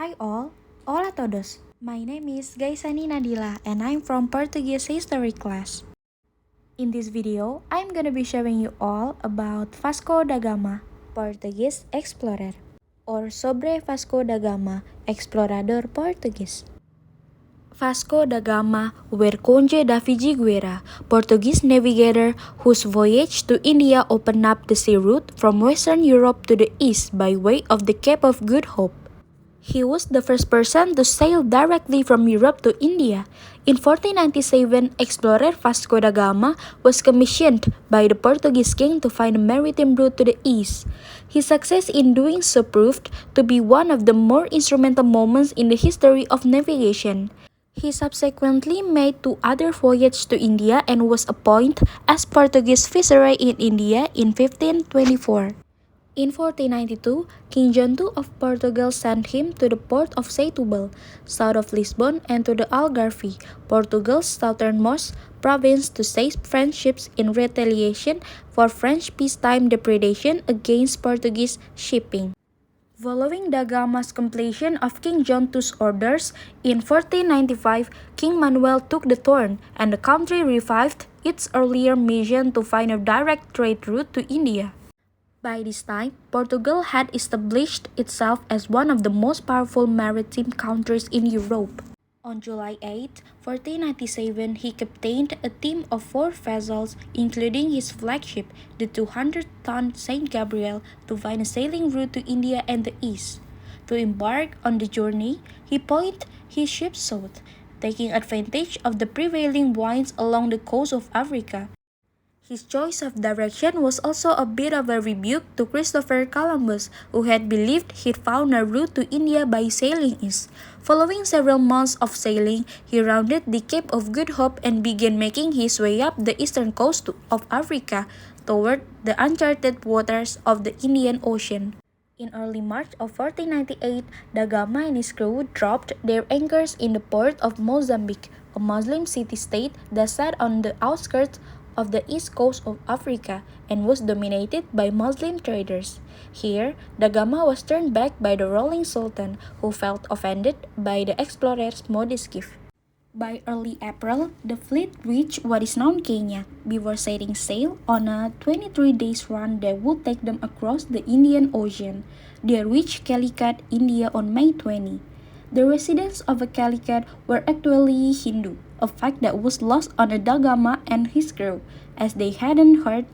Hi all, hola todos. My name is Ghaisani Nadilla and I'm from Portugis history class. In this video, I'm gonna be showing you all about Vasco da Gama, Portuguese explorer, or sobre Vasco da Gama, explorador Português. Vasco da Gama were Conde da Figueira, Portuguese navigator whose voyage to India opened up the sea route from Western Europe to the east by way of the Cape of Good Hope. He was the first person to sail directly from Europe to India. In 1497, explorer Vasco da Gama was commissioned by the Portuguese king to find a maritime route to the east. His success in doing so proved to be one of the more instrumental moments in the history of navigation. He subsequently made two other voyages to India and was appointed as Portuguese viceroy in India in 1524. In 1492, King John II of Portugal sent him to the port of Setúbal, south of Lisbon, and to the Algarve, Portugal's southernmost province, to seize French ships in retaliation for French peacetime depredation against Portuguese shipping. Following da Gama's completion of King John II's orders, in 1495, King Manuel took the throne, and the country revived its earlier mission to find a direct trade route to India. By this time, Portugal had established itself as one of the most powerful maritime countries in Europe. On July 8, 1497, he captained a team of 4 vessels, including his flagship, the 200-ton Saint Gabriel, to find a sailing route to India and the East. To embark on the journey, he pointed his ship south, taking advantage of the prevailing winds along the coast of Africa. His choice of direction was also a bit of a rebuke to Christopher Columbus, who had believed he'd found a route to India by sailing east. Following several months of sailing, he rounded the Cape of Good Hope and began making his way up the eastern coast of Africa toward the uncharted waters of the Indian Ocean. In early March of 1498, da Gama and his crew dropped their anchors in the port of Mozambique, a Muslim city-state that sat on the outskirts of the east coast of Africa and was dominated by Muslim traders. Here, da Gama was turned back by the ruling sultan, who felt offended by the explorer's modest gift. By early April, the fleet reached what is now Kenya before setting sail on a 23-day run that would take them across the Indian Ocean. They reached Calicut, India on May 20. The residents of Calicut were actually Hindu, a fact that was lost on da Gama and his crew, as they hadn't heard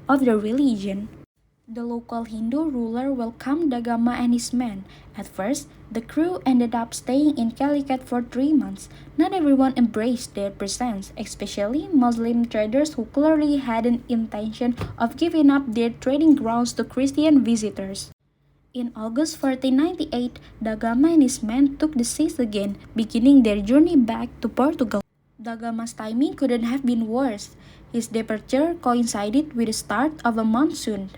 of the religion. The local Hindu ruler welcomed da Gama and his men. At first, the crew ended up staying in Calicut for 3 months. Not everyone embraced their presence, especially Muslim traders who clearly had an intention of giving up their trading grounds to Christian visitors. In August 1498, da Gama and his men took the seas again, beginning their journey back to Portugal. Da Gama's timing couldn't have been worse. His departure coincided with the start of a monsoon.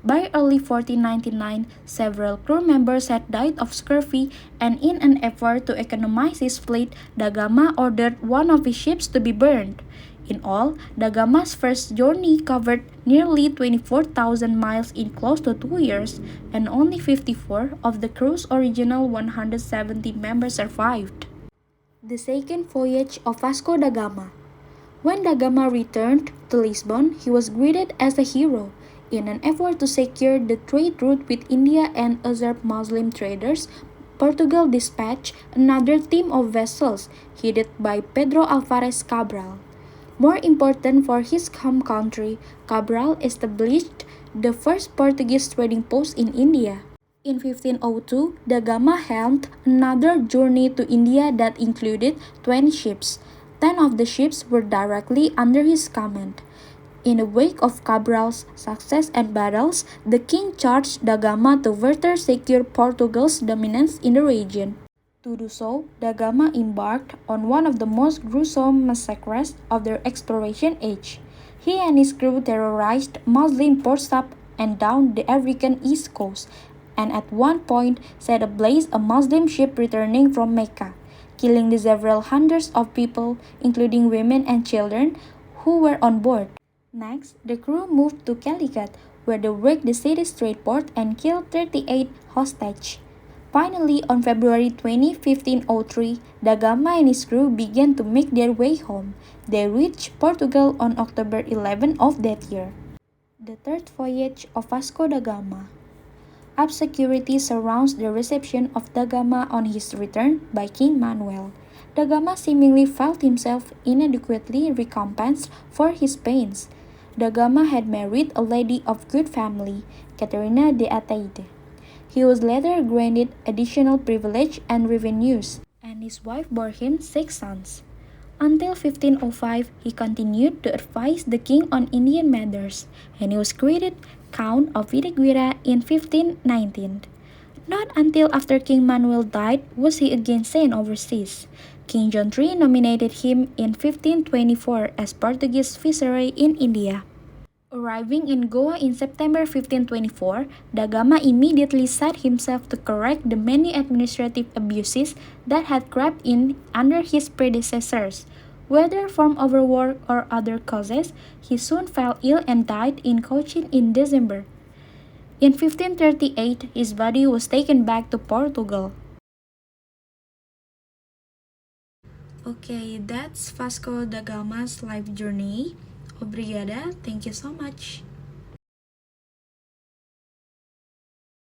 By early 1499, several crew members had died of scurvy, and in an effort to economize his fleet, da Gama ordered one of his ships to be burned. In all, da Gama's first journey covered nearly 24,000 miles in close to 2 years, and only 54 of the crew's original 170 members survived. The second voyage of Vasco da Gama. When da Gama returned to Lisbon, he was greeted as a hero. In an effort to secure the trade route with India and other Muslim traders, Portugal dispatched another team of vessels, headed by Pedro Alvarez Cabral. More important for his home country, Cabral established the first Portuguese trading post in India. In 1502, da Gama helmed another journey to India that included 20 ships. 10 of the ships were directly under his command. In the wake of Cabral's success and battles, the king charged da Gama to further secure Portugal's dominance in the region. To do so, da Gama embarked on one of the most gruesome massacres of their exploration age. He and his crew terrorized Muslim ports up and down the African east coast, and at one point set ablaze a Muslim ship returning from Mecca, killing the several hundreds of people, including women and children, who were on board. Next, the crew moved to Calicut, where they wrecked the city's trade port and killed 38 hostages. Finally, on February 20, 1503, da Gama and his crew began to make their way home. They reached Portugal on October 11 of that year. The third voyage of Vasco da Gama. Obscurity surrounds the reception of da Gama on his return by King Manuel. Da Gama seemingly felt himself inadequately recompensed for his pains. Da Gama had married a lady of good family, Caterina de Ataide. He was later granted additional privilege and revenues, and his wife bore him 6 sons. Until 1505, he continued to advise the king on Indian matters, and he was created Count of Vidiguira in 1519. Not until after King Manuel died was he again sent overseas. King John III nominated him in 1524 as Portuguese viceroy in India. Arriving in Goa in September 1524, da Gama immediately set himself to correct the many administrative abuses that had crept in under his predecessors. Whether from overwork or other causes, he soon fell ill and died in Cochin in December. In 1538, his body was taken back to Portugal. Okay, that's Vasco da Gama's life journey. Obrigada, thank you so much.